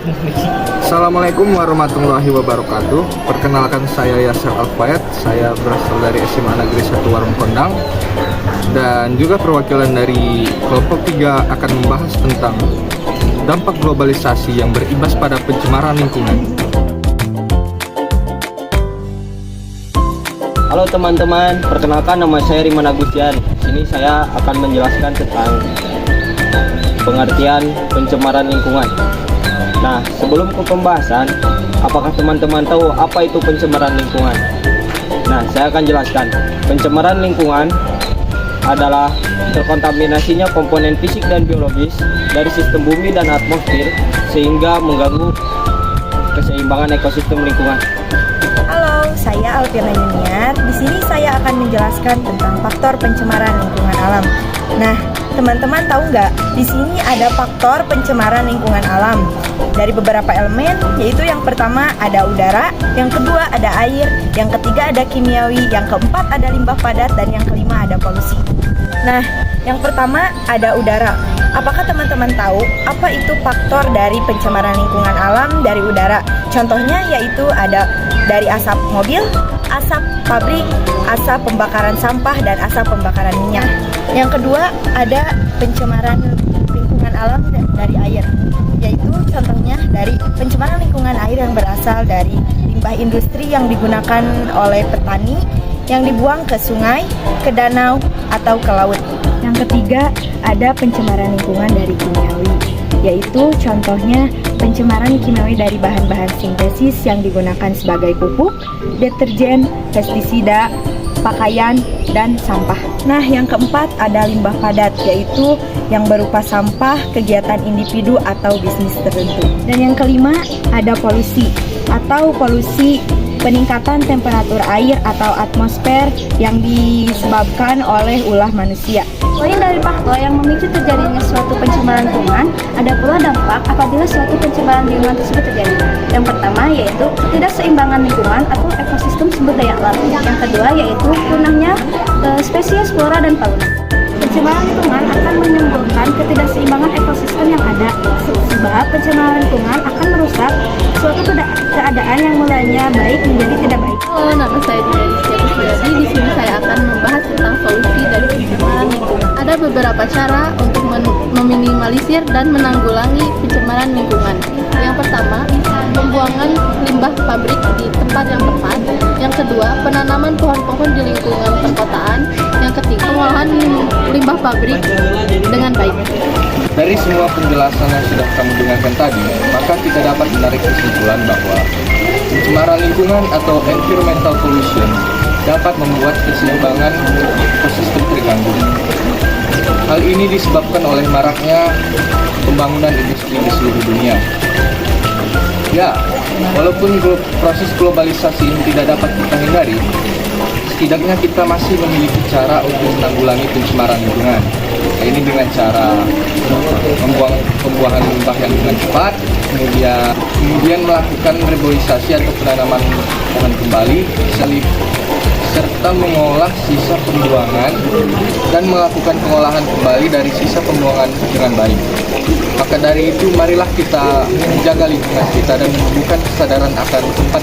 Assalamualaikum warahmatullahi wabarakatuh. Perkenalkan, saya Yasser Alfayat. Saya berasal dari SMA Negeri 1 Warung Kondang. Dan juga perwakilan dari kelompok 3 akan membahas tentang dampak globalisasi yang berimbas pada pencemaran lingkungan. Halo teman-teman, perkenalkan nama saya Riman Agustian. Sini saya akan menjelaskan tentang pengertian pencemaran lingkungan. Nah, sebelum ke pembahasan, apakah teman-teman tahu apa itu pencemaran lingkungan? Nah, saya akan jelaskan. Pencemaran lingkungan adalah terkontaminasinya komponen fisik dan biologis dari sistem bumi dan atmosfer sehingga mengganggu keseimbangan ekosistem lingkungan. Halo, saya Alfiana Yuniar. Di sini saya akan menjelaskan tentang faktor pencemaran lingkungan alam. Nah, teman-teman tahu nggak? Di sini ada faktor pencemaran lingkungan alam dari beberapa elemen, yaitu yang pertama ada udara, yang kedua ada air, yang ketiga ada kimiawi, yang keempat ada limbah padat, dan yang kelima ada polusi. Nah, yang pertama ada udara. Apakah teman-teman tahu apa itu faktor dari pencemaran lingkungan alam dari udara? Contohnya yaitu ada dari asap mobil, asap pabrik, asap pembakaran sampah, dan asap pembakaran minyak. Yang kedua ada pencemaran lingkungan alam dari air, yaitu contohnya dari pencemaran lingkungan air yang berasal dari limbah industri yang digunakan oleh petani yang dibuang ke sungai, ke danau, atau ke laut. Yang ketiga ada pencemaran lingkungan dari kimiawi, yaitu contohnya pencemaran kimiawi dari bahan-bahan sintesis yang digunakan sebagai pupuk, deterjen, pestisida, pakaian, dan sampah. Nah, yang keempat ada limbah padat, yaitu yang berupa sampah kegiatan individu atau bisnis tertentu. Dan yang kelima ada polusi atau polusi peningkatan temperatur air atau atmosfer yang disebabkan oleh ulah manusia. Selain dari faktor yang memicu terjadinya suatu pencemaran lingkungan, ada pula dampak apabila suatu pencemaran lingkungan tersebut terjadi. Yang pertama yaitu ketidakseimbangan lingkungan atau ekosistem sumber daya alam. Yang kedua yaitu punahnya spesies flora dan fauna. Pencemaran lingkungan akan menimbulkan ketidakseimbangan ekosistem yang ada, sebab pencemaran lingkungan akan merusak suatu keadaan yang mulanya baik menjadi tidak baik. Halo, nama saya Dina Rizky. Di sini saya akan membahas tentang solusi dari pencemaran lingkungan. Ada beberapa cara untuk meminimalisir dan menanggulangi pencemaran lingkungan. Yang pertama, pembuangan limbah pabrik di tempat yang tepat. Yang kedua, penanaman pohon-pohon di lingkungan perkotaan. Yang ketiga, pengolahan limbah pabrik dengan baik. Dari semua penjelasan yang sudah kamu dengarkan tadi, maka kita dapat menarik kesimpulan bahwa pencemaran lingkungan atau environmental pollution dapat membuat keseimbangan ekosistem terganggu. Hal ini disebabkan oleh maraknya pembangunan industri di seluruh dunia. Ya, walaupun proses globalisasi ini tidak dapat kita hindari, setidaknya kita masih memiliki cara untuk menanggulangi pencemaran lingkungan. Ini dengan cara pembuangan limbah yang dengan cepat, kemudian melakukan reboisasi atau penanaman pohon kembali, serta mengolah sisa pembuangan dan melakukan pengolahan kembali dari sisa pembuangan dengan baik. Maka dari itu, marilah kita menjaga lingkungan kita dan menumbuhkan kesadaran akan tempat